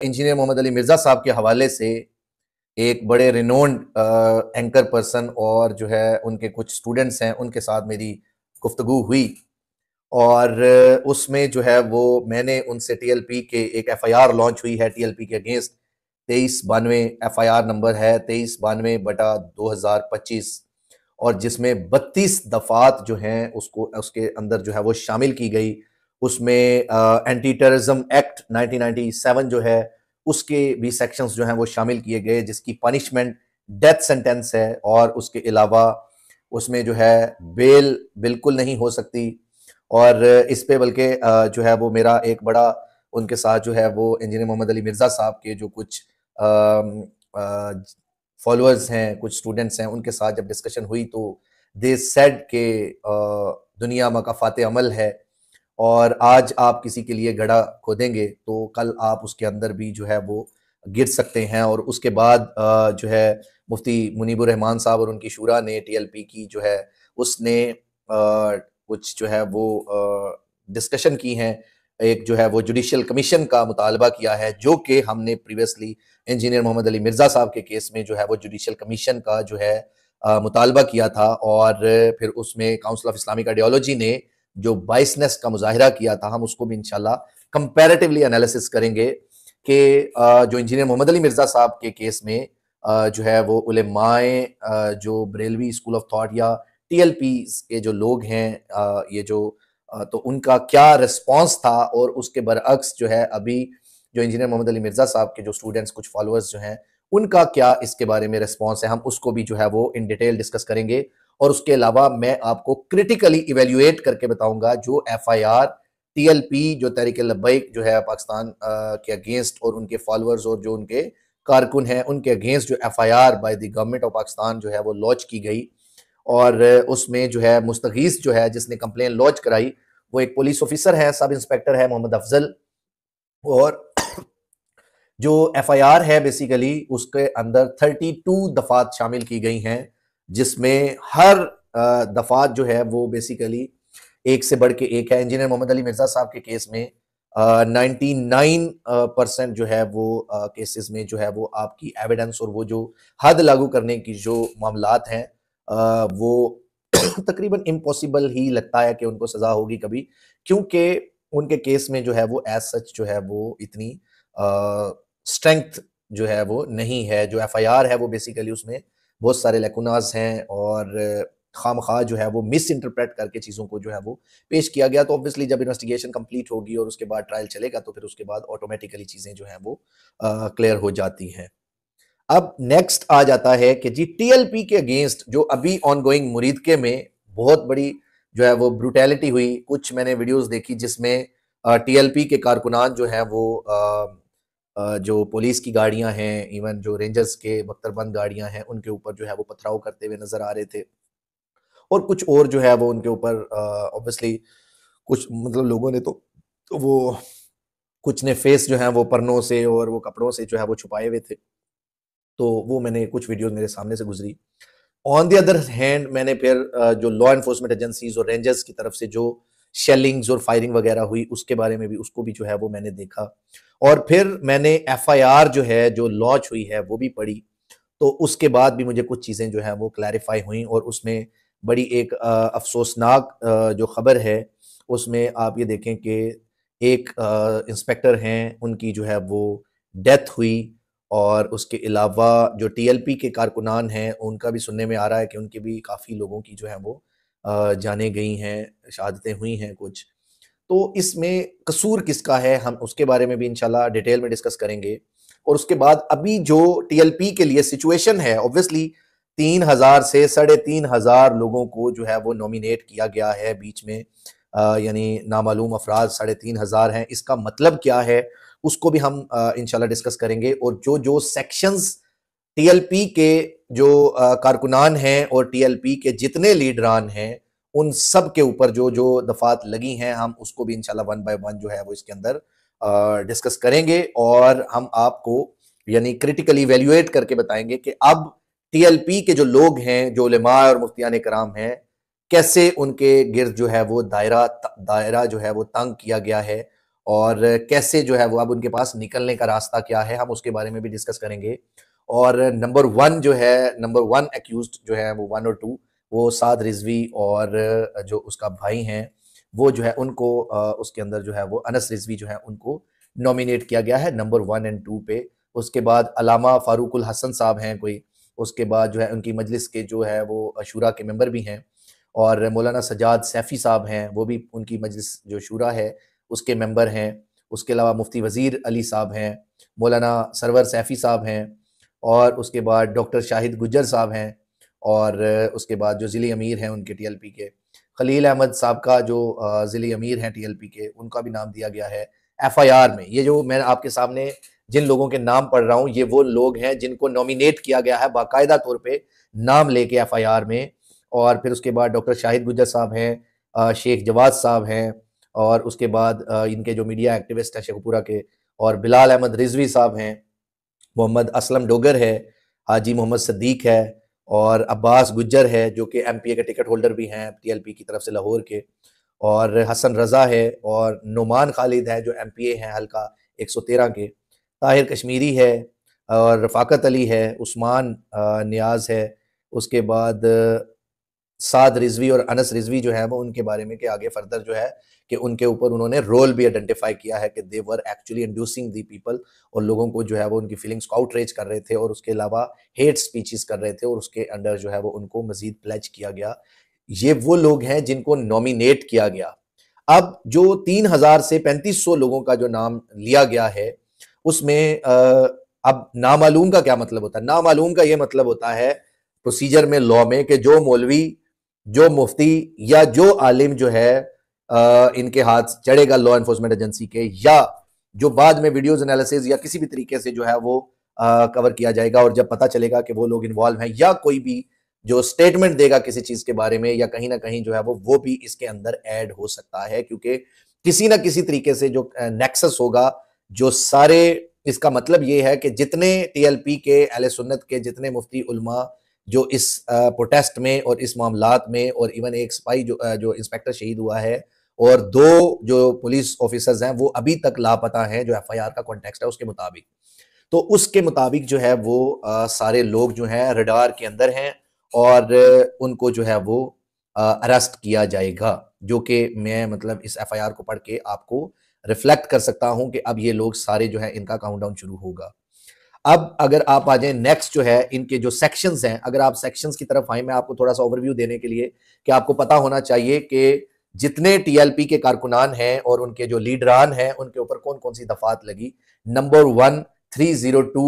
Engineer Mohammad Ali Mirza साहब के हवाले से एक बड़े रिनोन्ड एंकर पर्सन और जो है उनके कुछ स्टूडेंट्स हैं, उनके साथ मेरी गुफ्तगू हुई और उसमें जो है वो मैंने उनसे टीएलपी के एक एफआईआर लॉन्च हुई है टीएलपी के अगेंस्ट 2392 एफआईआर नंबर है 2392/2025 और जिसमें 32 दफात जो हैं उसको उसके अंदर जो है वो शामिल की गई। उसमें एंटी टेररिज्म एक्ट 1997 जो है उसके भी सेक्शंस जो हैं वो शामिल किए गए, जिसकी पनिशमेंट डेथ सेंटेंस है और उसके अलावा उसमें जो है बेल बिल्कुल नहीं हो सकती। और इस पे बल्कि जो है वो मेरा एक बड़ा उनके साथ जो है वो इंजीनियर मोहम्मद अली मिर्ज़ा साहब के जो कुछ फॉलोअर्स हैं, कुछ स्टूडेंट्स हैं, उनके साथ जब डिस्कशन हुई तो दे सेड के दुनिया मकाफात अमल है और आज आप किसी के लिए गड्ढा खोदेंगे तो कल आप उसके अंदर भी जो है वो गिर सकते हैं। और उसके बाद जो है मुफ्ती मुनीबुर रहमान साहब और उनकी शूरा ने टीएलपी की जो है उसने कुछ जो है वो डिस्कशन की हैं। एक जो है वो जुडिशियल कमीशन का मुतालबा किया है, जो कि हमने प्रीवियसली इंजीनियर मोहम्मद अली मिर्ज़ा साहब के केस में जो है वो जुडिशियल कमीशन का जो है मुतालबा किया था और फिर उसमें काउंसिल ऑफ इस्लामिक आइडियोलॉजी ने जो बाइसनेस का मुजाहिरा किया था, हम उसको भी इंशाल्लाह कंपैरेटिवली एनालिसिस करेंगे कि जो इंजीनियर मोहम्मद अली मिर्ज़ा साहब के केस में जो है वो उलेमाए जो बरेलवी स्कूल ऑफ थॉट या टीएलपी के जो लोग हैं ये जो तो उनका क्या रिस्पॉन्स था और उसके बरअक्स जो है अभी जो इंजीनियर मोहम्मद अली मिर्ज़ा साहब के जो स्टूडेंट्स कुछ फॉलोअर्स जो हैं उनका क्या इसके बारे में रिस्पॉन्स है, हम उसको भी जो है वो इन डिटेल डिस्कस करेंगे। और उसके अलावा मैं आपको क्रिटिकली इवेल्युएट करके बताऊंगा जो एफआईआर टीएलपी जो तहरीक लब्बैक जो है पाकिस्तान के अगेंस्ट और उनके फॉलोअर्स और जो उनके कारकुन हैं उनके अगेंस्ट जो FIR by the government of Pakistan जो है वो लॉन्च की गई और उसमें जो है मुस्तगीस जो है जिसने कंप्लेन लॉन्च कराई वो एक पुलिस ऑफिसर है, सब इंस्पेक्टर है मोहम्मद अफजल। और जो एफआईआर है बेसिकली उसके अंदर 32 दफात शामिल की गई हैं, जिसमें हर दफात जो है वो बेसिकली एक से बढ़ के एक है। इंजीनियर मोहम्मद अली मिर्ज़ा साहब के केस में 99% जो है वो केसेस में जो है वो आपकी एविडेंस और वो जो हद लागू करने की जो मामलात हैं वो तकरीबन इम्पॉसिबल ही लगता है कि उनको सजा होगी कभी, क्योंकि उनके केस में जो है वो एज सच जो है वो इतनी स्ट्रेंथ जो है वो नहीं है। जो एफआईआर है वो बेसिकली उसमें बहुत सारे लेकुनाज हैं और खामखा जो है वो मिस इंटरप्रेट करके चीज़ों को जो है वो पेश किया गया। तो ऑब्वियसली जब इन्वेस्टिगेशन कंप्लीट होगी और उसके बाद ट्रायल चलेगा तो फिर उसके बाद ऑटोमेटिकली चीज़ें जो हैं वो क्लियर हो जाती हैं। अब नेक्स्ट आ जाता है कि जी टीएलपी के अगेंस्ट जो अभी ऑनगोइंग मुरीदके में बहुत बड़ी जो है वो ब्रूटैलिटी हुई। कुछ मैंने वीडियोस देखी जिसमें टीएलपी के कारकुनान जो है वो जो पुलिस की गाड़ियां हैं, इवन जो रेंजर्स के बख्तरबंद गाड़ियां हैं, उनके ऊपर जो है वो पथराव करते हुए नजर आ रहे थे और कुछ और जो है वो उनके ऊपर ऑब्वियसली कुछ मतलब लोगों ने तो वो कुछ ने फेस जो है वो परनों से और वो कपड़ों से जो है वो छुपाए हुए थे। तो वो मैंने कुछ वीडियोस मेरे सामने से गुजरी। ऑन द अदर हैंड मैंने फिर जो लॉ एनफोर्समेंट एजेंसीज और रेंजर्स की तरफ से जो शेलिंग्स और फायरिंग वगैरह हुई उसके बारे में भी उसको भी जो है वो मैंने देखा और फिर मैंने एफआईआर जो है जो लॉन्च हुई है वो भी पढ़ी। तो उसके बाद भी मुझे कुछ चीज़ें जो है वो क्लैरिफाई हुई और उसमें बड़ी एक अफसोसनाक जो खबर है उसमें आप ये देखें कि एक इंस्पेक्टर हैं उनकी जो है वो डेथ हुई और उसके अलावा जो टीएलपी के कारकुनान हैं उनका भी सुनने में आ रहा है कि उनके भी काफ़ी लोगों की जो है वो जानें गई हैं, शहादतें हुई हैं कुछ। तो इसमें कसूर किसका है हम उसके बारे में भी इंशाल्लाह डिटेल में डिस्कस करेंगे। और उसके बाद अभी जो टीएलपी के लिए सिचुएशन है ऑब्वियसली 3000 से 3500 लोगों को जो है वो नॉमिनेट किया गया है बीच में यानी नामालूम अफराद 3500 हैं। इसका मतलब क्या है उसको भी हम इंशाल्लाह डिस्कस करेंगे। और जो जो सेक्शंस टीएलपी के जो कारकुनान हैं और टीएलपी के जितने लीडरान हैं उन सब के ऊपर जो जो दफात लगी हैं हम उसको भी इंशाल्लाह वन बाय वन जो है वो इसके अंदर डिस्कस करेंगे और हम आपको यानी क्रिटिकली इवेल्युएट करके बताएंगे कि अब टीएलपी के जो लोग हैं, जो उलेमा और मुफ्तियान कराम हैं, कैसे उनके गिर्द जो है वो दायरा दायरा जो है वो तंग किया गया है और कैसे जो है वो अब उनके पास निकलने का रास्ता क्या है, हम उसके बारे में भी डिस्कस करेंगे। और नंबर 1 जो है, नंबर 1 एक्यूज्ड जो है वो 1 और 2, वो साद रिजवी और जो उसका भाई हैं वो जो है उनको उसके अंदर जो है वो अनस रिजवी जो है उनको नॉमिनेट किया गया है नंबर 1 एंड 2 पे। उसके बाद अलामा फारूकुल हसन साहब हैं कोई, उसके बाद जो है उनकी मजलिस के जो है वो शूरा के मेंबर भी हैं, और मौलाना सजाद सैफ़ी साहब हैं, वो भी उनकी मजलिस जो शूरा है उसके मेंबर हैं। उसके अलावा मुफ्ती वज़ीर अली साहब हैं, मौलाना सरवर सैफ़ी साहब हैं, और उसके बाद डॉक्टर शाहिद गुज्जर साहब हैं, और उसके बाद जो ज़िली अमीर हैं उनके टीएलपी के, खलील अहमद साहब का जो ज़िली अमीर हैं टीएलपी के, उनका भी नाम दिया गया है एफआईआर में। ये जो मैं आपके सामने जिन लोगों के नाम पढ़ रहा हूँ, ये वो लोग हैं जिनको नॉमिनेट किया गया है बाकायदा तौर पे नाम लेके एफआईआर में। और फिर उसके बाद डॉक्टर शाहिद गुज्जर साहब हैं, शेख जवाद साहब हैं, और उसके बाद इनके जो मीडिया एक्टिविस्ट हैं शेखपुरा के, और बिलाल अहमद रिजवी साहब हैं, मोहम्मद असलम डोगर है, हाजी मोहम्मद सदीक है, और अब्बास गुज्जर है जो कि एमपीए के टिकट होल्डर भी हैं टीएलपी की तरफ से लाहौर के, और हसन रजा है, और नुमान खालिद है जो एमपीए हैं हल्का 113 के, ताहिर कश्मीरी है, और रफाकत अली है, उस्मान नियाज है। उसके बाद साद रिजवी और अनस रिजवी जो है वो उनके बारे में कि आगे फर्दर जो है कि उनके ऊपर उन्होंने रोल भी आइडेंटिफाई किया है कि they were actually inducing the people, और लोगों को जो है वो उनकी फीलिंग्स को आउटरीच कर रहे थे, और उसके अलावा हेट स्पीचेस कर रहे थे, और उसके अंडर जो है वो उनको मजीद प्लेज किया गया। ये वो लोग हैं जिनको नॉमिनेट किया गया। अब जो 3000 से 3500 लोगों का जो नाम लिया गया है उसमें अब नामालूम का क्या मतलब होता है? नामालूम का ये मतलब होता है प्रोसीजर में, लॉ में, कि जो मौलवी, जो मुफ्ती या जो आलिम जो है इनके हाथ चढ़ेगा लॉ एनफोर्समेंट एजेंसी के, या जो बाद में वीडियोस एनालिसिस या किसी भी तरीके से जो है वो कवर किया जाएगा, और जब पता चलेगा कि वो लोग इन्वॉल्व हैं, या कोई भी जो स्टेटमेंट देगा किसी चीज के बारे में, या कहीं ना कहीं जो है वो भी इसके अंदर ऐड हो सकता है, क्योंकि किसी ना किसी तरीके से जो नेक्सस होगा, जो सारे, इसका मतलब ये है कि जितने टीएलपी के अहले सुन्नत के जितने मुफ्ती उलमा जो इस प्रोटेस्ट में और इस मामलात में, और इवन एक सिपाही जो इंस्पेक्टर शहीद हुआ है, और 2 जो पुलिस ऑफिसर्स हैं वो अभी तक लापता हैं, जो एफआईआर का कॉन्टेक्स्ट है उसके मुताबिक, तो उसके मुताबिक जो है वो सारे लोग जो हैं रडार के अंदर हैं, और उनको जो है वो अरेस्ट किया जाएगा, जो कि मैं मतलब इस एफआईआर को पढ़ के आपको रिफ्लेक्ट कर सकता हूं कि अब ये लोग सारे जो है इनका काउंटडाउन शुरू होगा। अब अगर आप आ जाएं नेक्स्ट जो है इनके जो सेक्शंस हैं, अगर आप सेक्शंस की तरफ आए, मैं आपको थोड़ा सा ओवरव्यू देने के लिए कि आपको पता होना चाहिए कि जितने टीएलपी के कारकुनान हैं और उनके जो लीडरान हैं उनके ऊपर कौन कौन सी दफात लगी। नंबर 1 302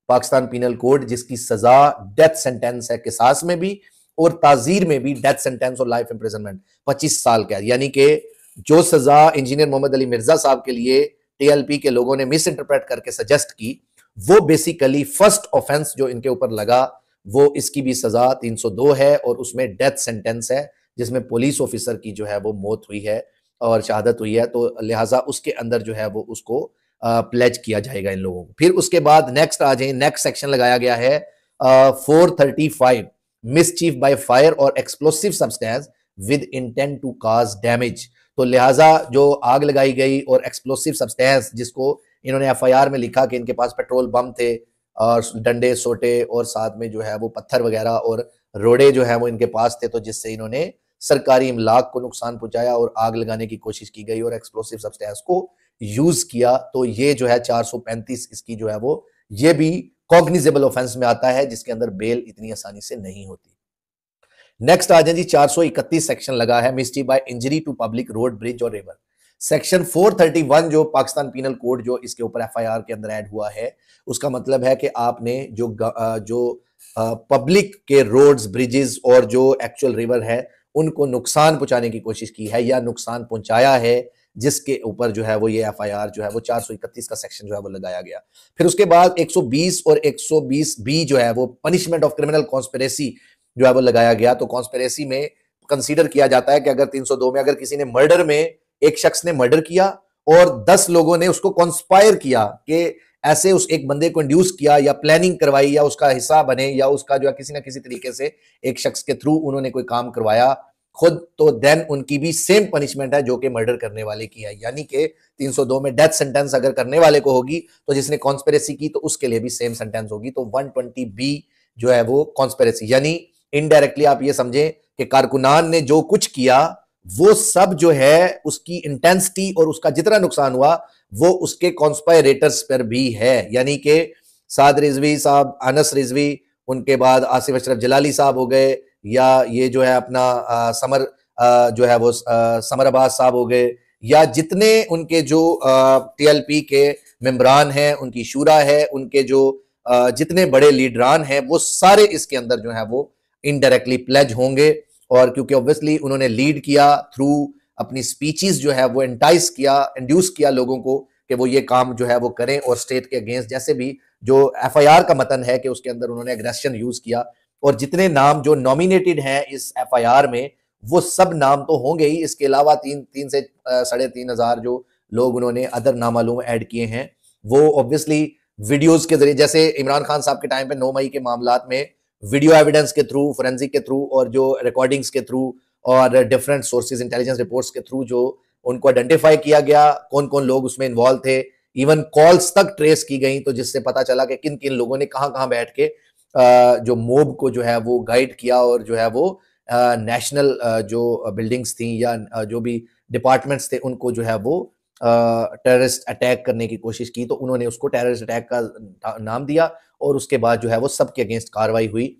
पाकिस्तान पीनल कोड, जिसकी सजा डेथ सेंटेंस है, किसास में भी और ताजीर में भी डेथ सेंटेंस और लाइफ इंप्रिजनमेंट 25 साल का, यानी कि जो सजा इंजीनियर मोहम्मद अली मिर्जा साहब के लिए टीएलपी के लोगों ने मिस इंटरप्रेट करके सजेस्ट की, वो बेसिकली फर्स्ट ऑफेंस जो इनके ऊपर लगा, वो इसकी भी सजा 302 है, और उसमें डेथ सेंटेंस है, जिसमें पुलिस ऑफिसर की जो है वो मौत हुई है और शहादत हुई है, तो लिहाजा उसके अंदर जो है वो उसको प्लेज किया जाएगा इन लोगों को। फिर उसके बाद नेक्स्ट आ जाए, नेक्स्ट सेक्शन लगाया गया है 435 मिसचीफ बाय फायर और explosive substance with intent to cause damage. तो लिहाजा जो आग लगाई गई और एक्सप्लोसिव सब्सटेंस, जिसको इन्होंने एफआईआर में लिखा कि इनके पास पेट्रोल बम थे और डंडे सोटे, और साथ में जो है वो पत्थर वगैरह और रोड़े जो है वो इनके पास थे, तो जिससे इन्होंने सरकारी इमलाक को नुकसान पहुंचाया और आग लगाने की कोशिश की गई और एक्सप्लोसिव सब्सटेंस को यूज किया, तो ये जो है 435 इसकी जो है वो ये भी कॉग्निजेबल ऑफेंस में आता है, जिसके अंदर बेल इतनी आसानी से नहीं होती। नेक्स्ट आ जाए जी, 431 सेक्शन लगा है mischief by injury to public road, bridge और रिवर। सेक्शन 431 जो पाकिस्तान पीनल कोड जो इसके ऊपर एफआईआर के अंदर ऐड हुआ है, उसका मतलब है कि आपने जो पब्लिक के रोड्स, ब्रिजेस और जो एक्चुअल रिवर है उनको नुकसान पहुंचाने की कोशिश की है या नुकसान पहुंचाया है, जिसके ऊपर जो है वो ये एफआईआर जो है वो 431 का सेक्शन जो है वो लगाया गया। फिर उसके बाद 120 और 120 बी जो है वो पनिशमेंट ऑफ क्रिमिनल कॉन्स्पिरेसी जो है वो लगाया गया। तो कॉन्स्पिरेसी में कंसीडर किया जाता है कि अगर 302 में अगर किसी ने मर्डर में, एक शख्स ने मर्डर किया और 10 लोगों ने उसको कॉन्स्पायर किया कि ऐसे उस एक बंदे को इंड्यूस किया या प्लानिंग करवाई या उसका हिस्सा बने या उसका जो है किसी ना किसी तरीके से एक शख्स के थ्रू उन्होंने कोई काम करवाया, खुद, तो देन उनकी भी सेम पनिशमेंट है जो कि मर्डर करने वाले की है। यानी कि 302 में डेथ सेंटेंस अगर करने वाले को होगी तो जिसने कॉन्स्पिरेसी की तो उसके लिए भी सेम सेंटेंस होगी। तो 120 बी जो है वो कॉन्स्पिरेसी, यानी इनडायरेक्टली आप ये समझें कि कारकुनान ने जो कुछ किया वो सब जो है उसकी इंटेंसिटी और उसका जितना नुकसान हुआ वो उसके कॉन्स्पायरेटर्स पर भी है। यानी कि साद रिजवी साहब, अनस रिजवी, उनके बाद आसिफ अशरफ जलाली साहब हो गए, या ये जो है अपना समर जो है वो समर अब्बास साहब हो गए, या जितने उनके जो टीएलपी के मेंबरान हैं, उनकी शूरा है, उनके जो जितने बड़े लीडरान हैं, वो सारे इसके अंदर जो है वो इनडायरेक्टली प्लेज होंगे। और क्योंकि ऑब्वियसली उन्होंने लीड किया थ्रू अपनी स्पीचेस जो है वो एंटाइस किया, इंड्यूस किया लोगों को कि वो ये काम जो है वो करें, और स्टेट के अगेंस्ट जैसे भी जो एफआईआर का मतन है कि उसके अंदर उन्होंने एग्रेशन यूज किया। और जितने नाम जो नॉमिनेटेड हैं इस एफआईआर में वो सब नाम तो होंगे ही, इसके अलावा 3 से 3,500 जो लोग उन्होंने अदर नामालूम ऐड किए हैं, वो ऑब्वियसली वीडियोस के जरिए, जैसे इमरान खान साहब के टाइम पे 9 मई के मामलात में वीडियो एविडेंस के थ्रू, फोरेंसिक के थ्रू, और जो रिकॉर्डिंग्स के थ्रू, और डिफरेंट सोर्सेज इंटेलिजेंस रिपोर्ट्स के थ्रू जो उनको आइडेंटिफाई किया गया कौन कौन लोग उसमें इन्वॉल्व थे, इवन कॉल्स तक ट्रेस की गई, तो जिससे पता चला कि किन किन लोगों ने कहां कहां बैठ के जो मोब को जो है वो गाइड किया, और जो है वो नेशनल जो बिल्डिंग्स थी या जो भी डिपार्टमेंट्स थे उनको जो है वो टेररिस्ट अटैक करने की कोशिश की, तो उन्होंने उसको टेररिस्ट अटैक का नाम दिया, और उसके बाद जो है वो सबके अगेंस्ट कार्रवाई हुई।